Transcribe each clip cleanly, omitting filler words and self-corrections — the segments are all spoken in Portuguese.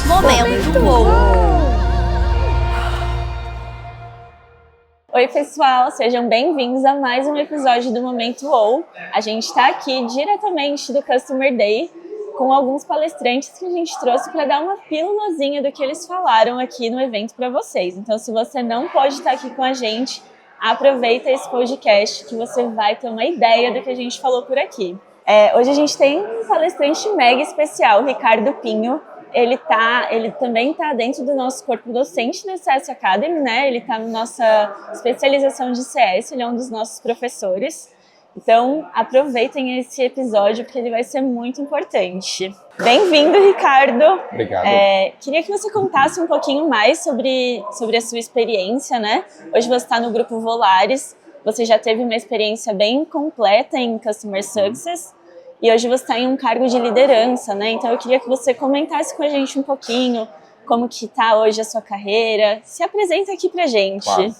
Momento WOW. Oi pessoal, sejam bem-vindos a mais um episódio do Momento WOW. A gente está aqui diretamente do Customer Day com alguns palestrantes que a gente trouxe para dar uma pílulazinha do que eles falaram aqui no evento para vocês. Então, se você não pode estar aqui com a gente, aproveita esse podcast que você vai ter uma ideia do que a gente falou por aqui. Hoje a gente tem um palestrante mega especial, Ricardo Pinho. Ele também está dentro do nosso corpo docente na CS Academy, né? Ele está na nossa especialização de CS, ele é um dos nossos professores. Então, aproveitem esse episódio, porque ele vai ser muito importante. Bem-vindo, Ricardo. Obrigado. Queria que você contasse um pouquinho mais sobre a sua experiência, né? Hoje você está no Grupo Volaris, você já teve uma experiência bem completa em Customer Success, e hoje você está em um cargo de liderança, né? Então, eu queria que você comentasse com a gente um pouquinho como que está hoje a sua carreira. Se apresenta aqui pra gente. Claro.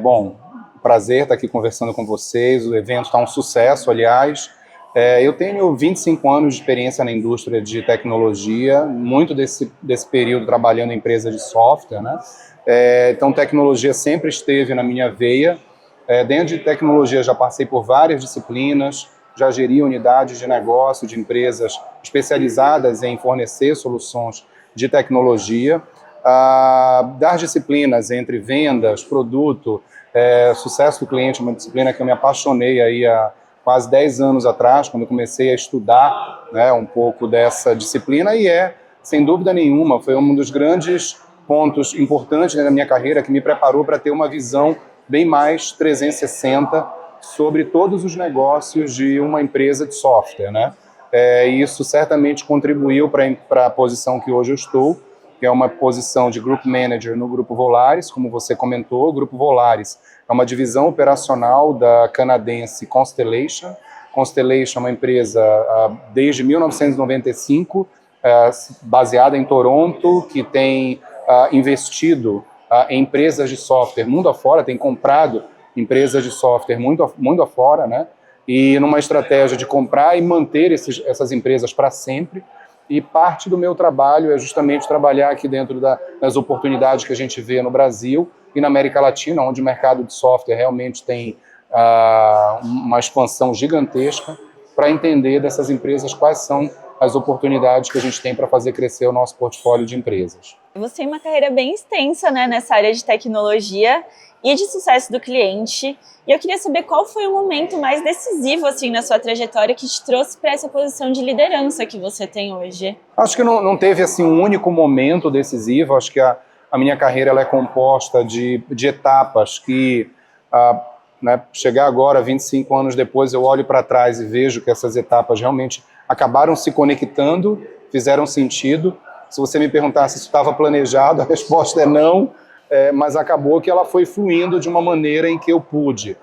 Bom, prazer estar aqui conversando com vocês. O evento está um sucesso, aliás. Eu tenho 25 anos de experiência na indústria de tecnologia, muito desse período trabalhando em empresa de software, né? Então, tecnologia sempre esteve na minha veia. Dentro de tecnologia, já passei por várias disciplinas, já geri unidades de negócio de empresas especializadas em fornecer soluções de tecnologia. Das disciplinas entre vendas, produto, sucesso do cliente, uma disciplina que eu me apaixonei aí há quase 10 anos atrás, quando eu comecei a estudar, né, um pouco dessa disciplina, e sem dúvida nenhuma, foi um dos grandes pontos importantes na minha carreira que me preparou para ter uma visão bem mais 360 sobre todos os negócios de uma empresa de software, né? Isso certamente contribuiu para a posição que hoje eu estou, que é uma posição de Group Manager no Grupo Volaris, como você comentou. O Grupo Volaris é uma divisão operacional da canadense Constellation. Constellation é uma empresa desde 1995, baseada em Toronto, que tem investido em empresas de software mundo afora, tem comprado empresas de software mundo afora, né? E numa estratégia de comprar e manter essas empresas para sempre. E parte do meu trabalho é justamente trabalhar aqui dentro das oportunidades que a gente vê no Brasil e na América Latina, onde o mercado de software realmente tem uma expansão gigantesca, para entender dessas empresas quais são as oportunidades que a gente tem para fazer crescer o nosso portfólio de empresas. Você tem uma carreira bem extensa, né, nessa área de tecnologia e de sucesso do cliente. E eu queria saber qual foi o momento mais decisivo assim, na sua trajetória que te trouxe para essa posição de liderança que você tem hoje. Acho que não teve assim, um único momento decisivo. Acho que a minha carreira ela é composta de etapas que, né, chegar agora, 25 anos depois, eu olho para trás e vejo que essas etapas realmente acabaram se conectando, fizeram sentido. Se você me perguntasse se estava planejado, a resposta é não. Mas acabou que ela foi fluindo de uma maneira em que eu pude.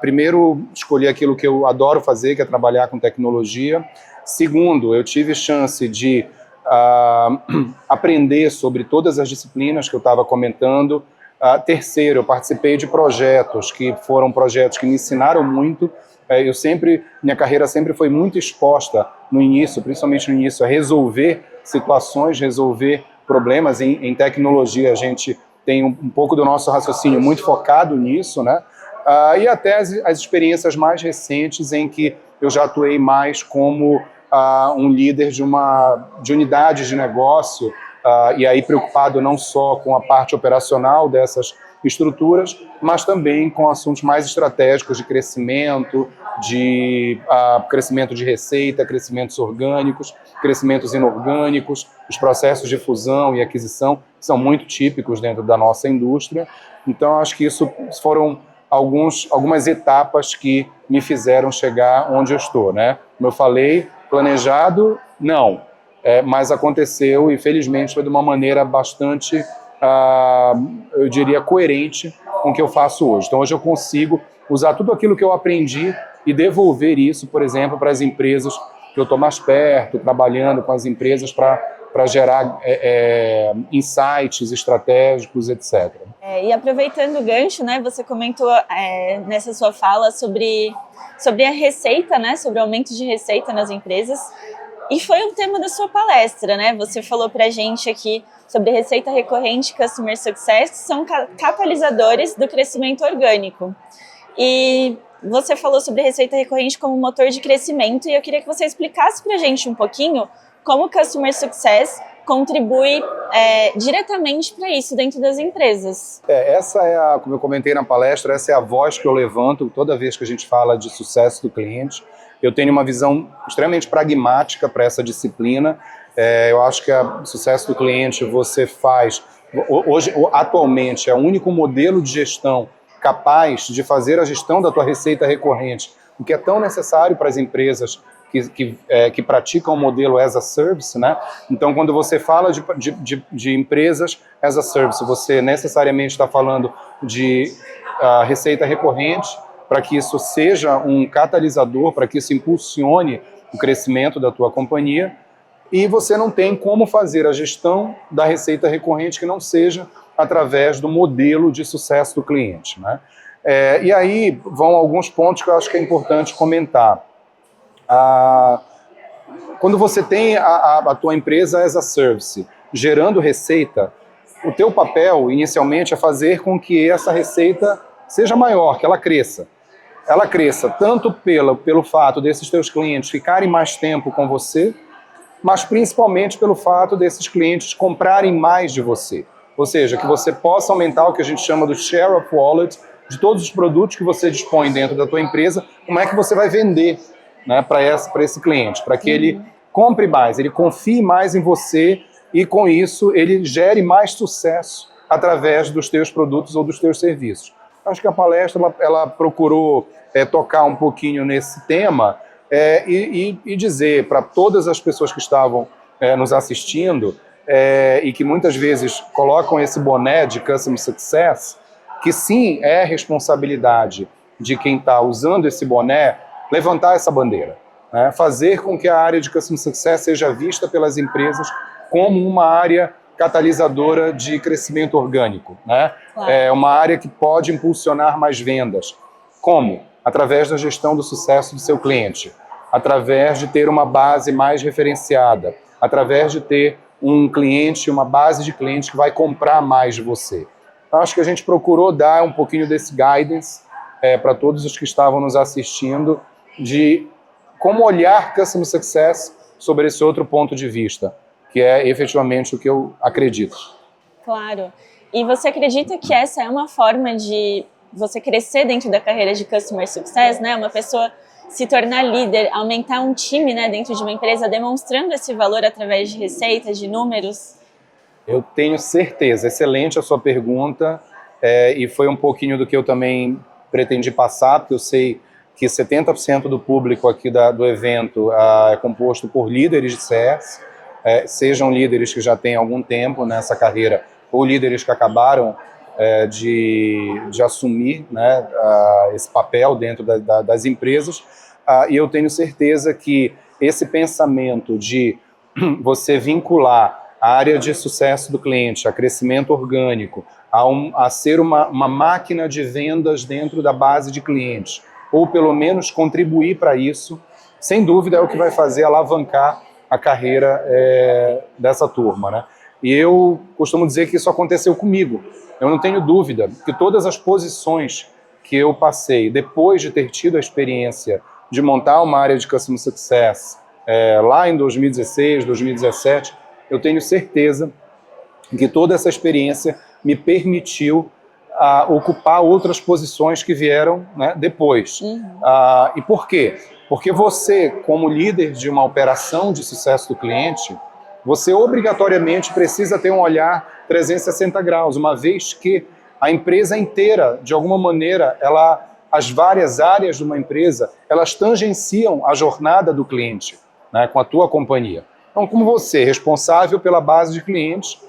Primeiro, escolhi aquilo que eu adoro fazer, que é trabalhar com tecnologia. Segundo, eu tive chance de aprender sobre todas as disciplinas que eu estava comentando. Terceiro, eu participei de projetos que foram projetos que me ensinaram muito. Minha carreira sempre foi muito exposta no início, principalmente no início, a resolver situações, resolver problemas. Em tecnologia, a gente tem um pouco do nosso raciocínio muito focado nisso, né? E até as experiências mais recentes em que eu já atuei mais como um líder de unidades de negócio, e aí preocupado não só com a parte operacional dessas estruturas, mas também com assuntos mais estratégicos de crescimento, crescimento de receita, crescimentos orgânicos, crescimentos inorgânicos, os processos de fusão e aquisição, que são muito típicos dentro da nossa indústria. Então, acho que isso foram algumas etapas que me fizeram chegar onde eu estou, né? Como eu falei, planejado, não, mas aconteceu e, felizmente, foi de uma maneira bastante, eu diria, coerente com o que eu faço hoje. Então, hoje eu consigo usar tudo aquilo que eu aprendi e devolver isso, por exemplo, para as empresas que eu estou mais perto, trabalhando com as empresas para gerar insights estratégicos, etc. E aproveitando o gancho, né, você comentou nessa sua fala sobre a receita, né, sobre o aumento de receita nas empresas. E foi o tema da sua palestra, né? Você falou pra gente aqui sobre receita recorrente e Customer Success, que são catalisadores do crescimento orgânico. E você falou sobre receita recorrente como motor de crescimento, e eu queria que você explicasse pra gente um pouquinho como o Customer Success contribui diretamente para isso dentro das empresas. Essa é como eu comentei na palestra, essa é a voz que eu levanto toda vez que a gente fala de sucesso do cliente. Eu tenho uma visão extremamente pragmática para essa disciplina. Eu acho que o sucesso do cliente você faz, hoje, atualmente, é o único modelo de gestão capaz de fazer a gestão da tua receita recorrente, o que é tão necessário para as empresas que praticam o modelo as a service, né? Então, quando você fala de empresas as a service, você necessariamente está falando de receita recorrente, para que isso seja um catalisador, para que isso impulsione o crescimento da tua companhia, e você não tem como fazer a gestão da receita recorrente que não seja através do modelo de sucesso do cliente, né? E aí vão alguns pontos que eu acho que é importante comentar. Quando você tem a tua empresa as a service gerando receita, o teu papel inicialmente é fazer com que essa receita seja maior, que ela cresça. Ela cresça tanto pelo fato desses teus clientes ficarem mais tempo com você, mas principalmente pelo fato desses clientes comprarem mais de você. Ou seja, que você possa aumentar o que a gente chama do share of wallet, de todos os produtos que você dispõe dentro da tua empresa, como é que você vai vender, né, para esse cliente, para que ele compre mais, ele confie mais em você e, com isso, ele gere mais sucesso através dos teus produtos ou dos teus serviços. Acho que a palestra ela procurou tocar um pouquinho nesse tema e dizer para todas as pessoas que estavam nos assistindo e que muitas vezes colocam esse boné de Customer Success, que sim, é responsabilidade de quem está usando esse boné levantar essa bandeira, né? Fazer com que a área de Customer Success seja vista pelas empresas como uma área catalisadora de crescimento orgânico, né? Claro. É uma área que pode impulsionar mais vendas. Como? Através da gestão do sucesso do seu cliente, através de ter uma base mais referenciada, através de ter um cliente, uma base de clientes que vai comprar mais de você. Então, acho que a gente procurou dar um pouquinho desse guidance para todos os que estavam nos assistindo, de como olhar Customer Success sobre esse outro ponto de vista, que é efetivamente o que eu acredito. Claro. E você acredita que essa é uma forma de você crescer dentro da carreira de Customer Success, né? Uma pessoa se tornar líder, aumentar um time, né, dentro de uma empresa, demonstrando esse valor através de receitas, de números? Eu tenho certeza. Excelente a sua pergunta. E foi um pouquinho do que eu também pretendi passar, porque eu sei que 70% do público aqui do evento é composto por líderes de CS, sejam líderes que já têm algum tempo nessa carreira ou líderes que acabaram de assumir, né, esse papel dentro das empresas, e eu tenho certeza que esse pensamento de você vincular a área de sucesso do cliente, a crescimento orgânico, a ser uma máquina de vendas dentro da base de clientes, ou pelo menos contribuir para isso, sem dúvida é o que vai fazer alavancar a carreira dessa turma, né? E eu costumo dizer que isso aconteceu comigo. Eu não tenho dúvida que todas as posições que eu passei depois de ter tido a experiência de montar uma área de Customer Success lá em 2016, 2017, eu tenho certeza que toda essa experiência me permitiu ocupar outras posições que vieram, né, depois. E por quê? Porque você, como líder de uma operação de sucesso do cliente, você obrigatoriamente precisa ter um olhar 360 graus, uma vez que a empresa inteira, de alguma maneira, as várias áreas de uma empresa, elas tangenciam a jornada do cliente, né, com a tua companhia. Então, como você, responsável pela base de clientes,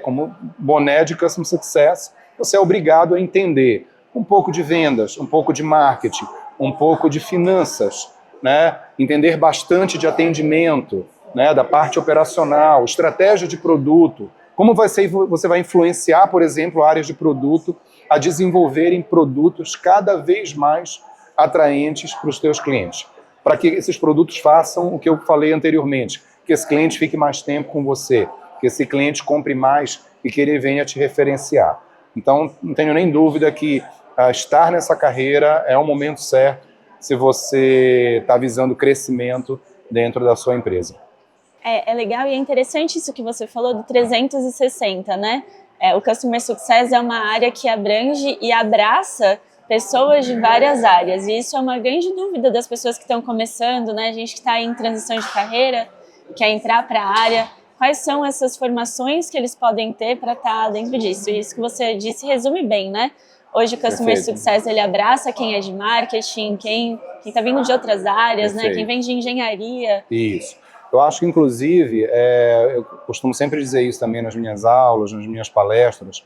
como boné de Customer Success, você é obrigado a entender um pouco de vendas, um pouco de marketing, um pouco de finanças, né? Entender bastante de atendimento, né? Da parte operacional, estratégia de produto, como você vai influenciar, por exemplo, áreas de produto a desenvolverem produtos cada vez mais atraentes para os teus clientes. para que esses produtos façam o que eu falei anteriormente, que esse cliente fique mais tempo com você, que esse cliente compre mais e que ele venha te referenciar. Então, não tenho nem dúvida que estar nessa carreira é o momento certo se você está visando crescimento dentro da sua empresa. É legal e é interessante isso que você falou do 360, né? O Customer Success é uma área que abrange e abraça pessoas de várias áreas, e isso é uma grande dúvida das pessoas que estão começando, né? A gente que está em transição de carreira, quer entrar para a área, quais são essas formações que eles podem ter para estar dentro disso? E isso que você disse resume bem, né? Hoje o Customer Success, ele abraça quem é de marketing, quem está vindo de outras áreas, né? Quem vem de engenharia. Isso. Eu acho que, inclusive, eu costumo sempre dizer isso também nas minhas aulas, nas minhas palestras,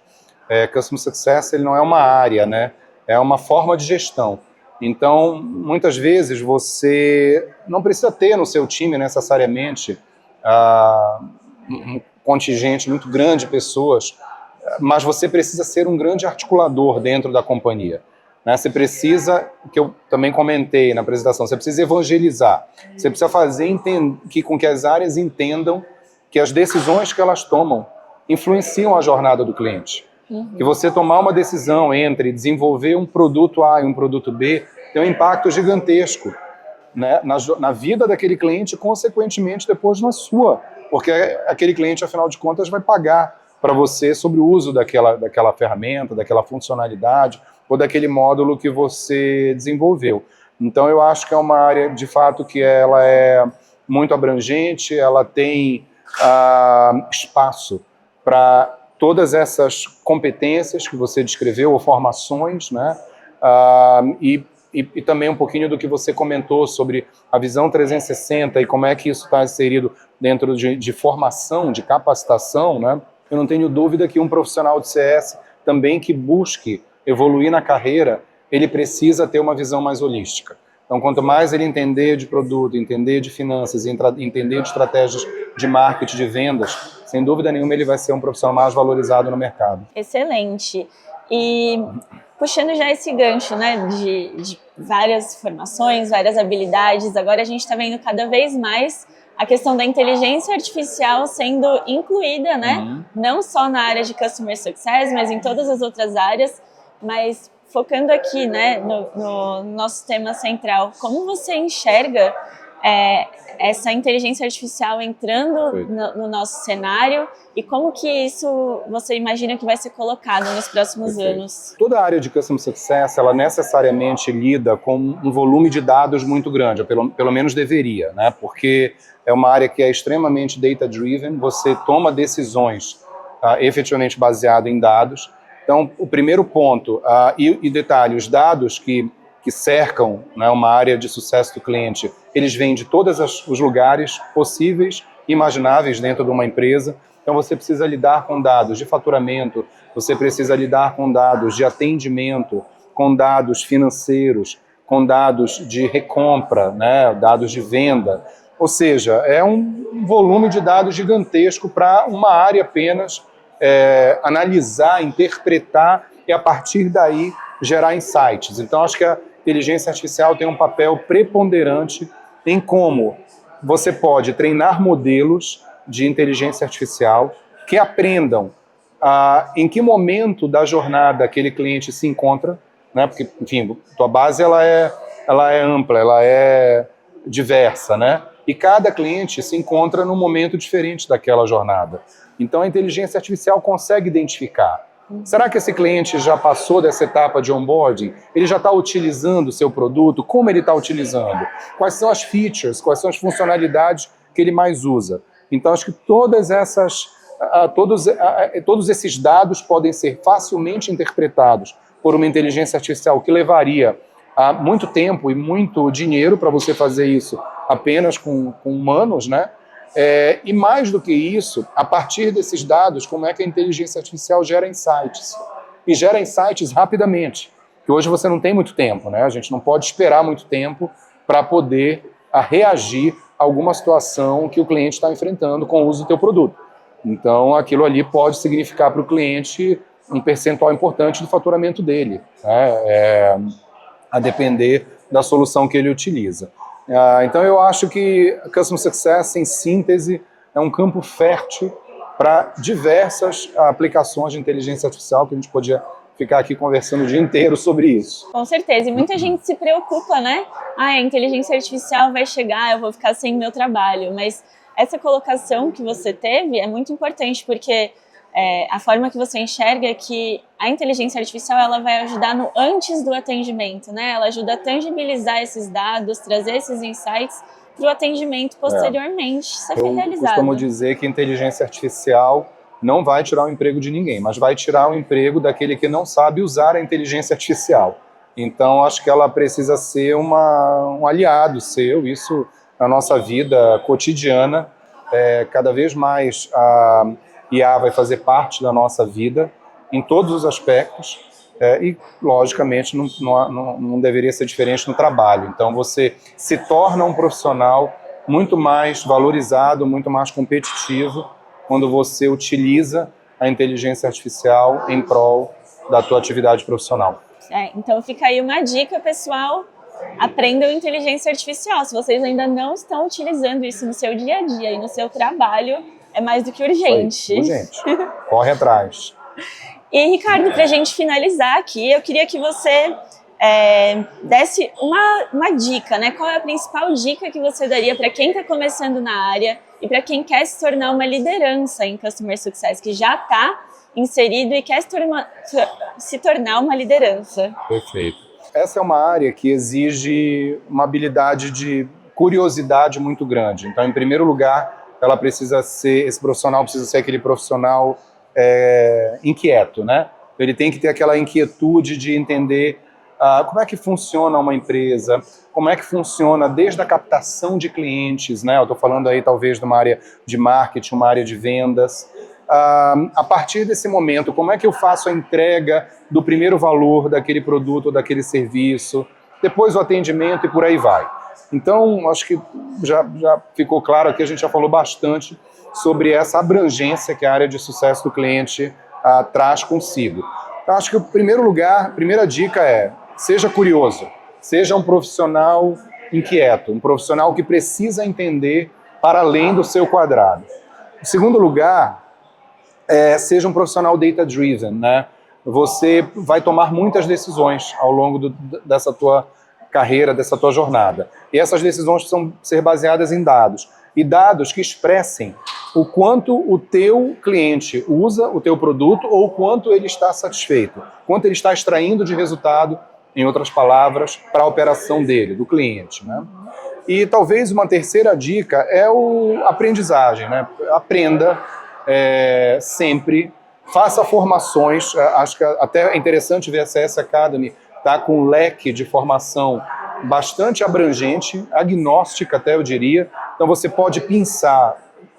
Customer Success ele não é uma área, né? É uma forma de gestão. Então, muitas vezes, você não precisa ter no seu time, necessariamente, um contingente muito grande de pessoas, mas você precisa ser um grande articulador dentro da companhia. Né? Você precisa, que eu também comentei na apresentação, você precisa evangelizar. Você precisa fazer com que as áreas entendam que as decisões que elas tomam influenciam a jornada do cliente. Que você tomar uma decisão entre desenvolver um produto A e um produto B tem um impacto gigantesco, né, na vida daquele cliente e, consequentemente, depois na sua. Porque aquele cliente, afinal de contas, vai pagar para você sobre o uso daquela ferramenta, daquela funcionalidade ou daquele módulo que você desenvolveu. Então, eu acho que é uma área, de fato, que ela é muito abrangente, ela tem espaço para todas essas competências que você descreveu, ou formações, né? E também um pouquinho do que você comentou sobre a visão 360 e como é que isso está inserido dentro de formação, de capacitação, né? Eu não tenho dúvida que um profissional de CS também que busque evoluir na carreira, ele precisa ter uma visão mais holística. Então, quanto mais ele entender de produto, entender de finanças, entender de estratégias de marketing, de vendas, sem dúvida nenhuma ele vai ser um profissional mais valorizado no mercado. Excelente. E puxando já esse gancho, né, de várias formações, várias habilidades, agora a gente está vendo cada vez mais a questão da inteligência artificial sendo incluída, né, não só na área de Customer Success, mas em todas as outras áreas, mas focando aqui, né, no nosso tema central, como você enxerga essa inteligência artificial entrando no nosso cenário e como que isso você imagina que vai ser colocado nos próximos anos? Toda a área de Customer Success, ela necessariamente lida com um volume de dados muito grande, ou pelo menos deveria, né? Porque é uma área que é extremamente data-driven, você toma decisões efetivamente baseado em dados. Então, o primeiro ponto, e detalhe, os dados que cercam, né, uma área de sucesso do cliente, eles vêm de todos os lugares possíveis e imagináveis dentro de uma empresa. Então, você precisa lidar com dados de faturamento, você precisa lidar com dados de atendimento, com dados financeiros, com dados de recompra, né, dados de venda. Ou seja, é um volume de dados gigantesco para uma área apenas analisar, interpretar e, a partir daí, gerar insights. Então, acho que a inteligência artificial tem um papel preponderante em como você pode treinar modelos de inteligência artificial que aprendam em que momento da jornada aquele cliente se encontra, né? Porque, enfim, tua base ela é ampla, ela é diversa, né? E cada cliente se encontra num momento diferente daquela jornada. Então, a inteligência artificial consegue identificar. Será que esse cliente já passou dessa etapa de onboarding? Ele já está utilizando o seu produto? Como ele está utilizando? Quais são as features, quais são as funcionalidades que ele mais usa? Então, acho que todos esses dados podem ser facilmente interpretados por uma inteligência artificial que levaria muito tempo e muito dinheiro para você fazer isso apenas com humanos, né? E mais do que isso, a partir desses dados, como é que a inteligência artificial gera insights? E gera insights rapidamente, que hoje você não tem muito tempo, né? A gente não pode esperar muito tempo para poder reagir a alguma situação que o cliente está enfrentando com o uso do teu produto. Então, aquilo ali pode significar para o cliente um percentual importante do faturamento dele, né? A depender da solução que ele utiliza. Então eu acho que Customer Success, em síntese, é um campo fértil para diversas aplicações de inteligência artificial, que a gente podia ficar aqui conversando o dia inteiro sobre isso. Com certeza, e muita gente se preocupa, né? A inteligência artificial vai chegar, eu vou ficar sem meu trabalho, mas essa colocação que você teve é muito importante, porque a forma que você enxerga é que a inteligência artificial ela vai ajudar no antes do atendimento, né? Ela ajuda a tangibilizar esses dados, trazer esses insights para o atendimento posteriormente ser realizado. Eu costumo dizer que a inteligência artificial não vai tirar o emprego de ninguém, mas vai tirar o emprego daquele que não sabe usar a inteligência artificial. Então, acho que ela precisa ser um aliado seu, isso na nossa vida cotidiana. Cada vez mais a IA vai fazer parte da nossa vida, em todos os aspectos, e, logicamente, não deveria ser diferente no trabalho. Então, você se torna um profissional muito mais valorizado, muito mais competitivo, quando você utiliza a inteligência artificial em prol da tua atividade profissional. Então fica aí uma dica, pessoal, aprendam inteligência artificial. Se vocês ainda não estão utilizando isso no seu dia a dia e no seu trabalho, é mais do que urgente. Urgente, corre atrás. E Ricardo, para a gente finalizar aqui, eu queria que você desse uma dica, né? Qual é a principal dica que você daria para quem está começando na área e para quem quer se tornar uma liderança em Customer Success, que já está inserido e quer se tornar uma liderança? Perfeito. Essa é uma área que exige uma habilidade de curiosidade muito grande. Então, em primeiro lugar, esse profissional precisa ser aquele profissional inquieto, né? Ele tem que ter aquela inquietude de entender como é que funciona uma empresa, como é que funciona desde a captação de clientes, né? Eu estou falando aí talvez de uma área de marketing, uma área de vendas. A partir desse momento, como é que eu faço a entrega do primeiro valor daquele produto, daquele serviço, depois o atendimento e por aí vai. Então, acho que já ficou claro que a gente já falou bastante sobre essa abrangência que a área de sucesso do cliente traz consigo. Então, acho que em primeiro lugar, a primeira dica é: seja curioso, seja um profissional inquieto, um profissional que precisa entender para além do seu quadrado. Em segundo lugar, seja um profissional data-driven, né? Você vai tomar muitas decisões ao longo dessa tua carreira, dessa tua jornada. E essas decisões precisam ser baseadas em dados. E dados que expressem o quanto o teu cliente usa o teu produto ou o quanto ele está satisfeito, quanto ele está extraindo de resultado, em outras palavras, para a operação dele, do cliente, né? E talvez uma terceira dica é a aprendizagem, né? Aprenda sempre, faça formações. Acho que até é interessante ver a CS Academy tá com um leque de formação bastante abrangente, agnóstica até eu diria. Então você pode pensar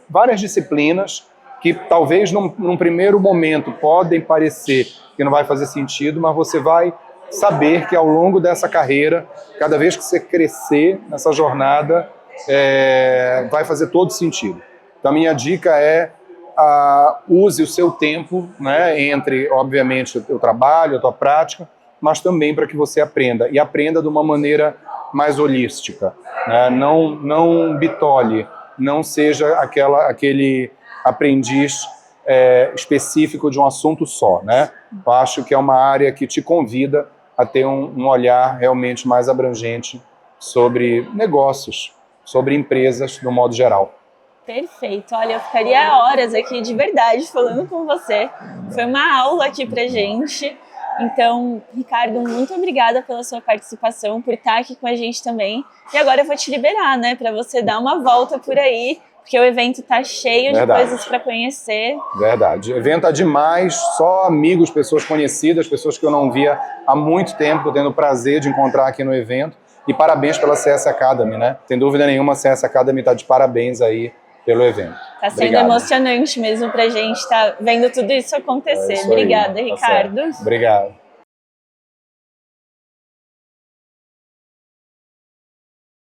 várias disciplinas que talvez num primeiro momento podem parecer que não vai fazer sentido, mas você vai saber que ao longo dessa carreira, cada vez que você crescer nessa jornada, vai fazer todo sentido. Então a minha dica use o seu tempo, né, entre, obviamente, o teu trabalho, a tua prática, mas também para que você aprenda, e aprenda de uma maneira mais holística, né? Não bitole, não seja aquele aprendiz específico de um assunto só, né? Eu acho que é uma área que te convida a ter um olhar realmente mais abrangente sobre negócios, sobre empresas no modo geral. Perfeito. Olha, eu ficaria horas aqui de verdade falando com você. Foi uma aula aqui pra gente. Então, Ricardo, muito obrigada pela sua participação, por estar aqui com a gente também. E agora eu vou te liberar, né, para você dar uma volta por aí, porque o evento tá cheio de coisas para conhecer. Verdade. O evento é demais, só amigos, pessoas conhecidas, pessoas que eu não via há muito tempo, tendo o prazer de encontrar aqui no evento. E parabéns pela CS Academy, né? Sem dúvida nenhuma, a CS Academy está de parabéns aí pelo evento. Está sendo emocionante mesmo pra gente estar vendo tudo isso acontecer. Obrigada, Ricardo. Obrigado.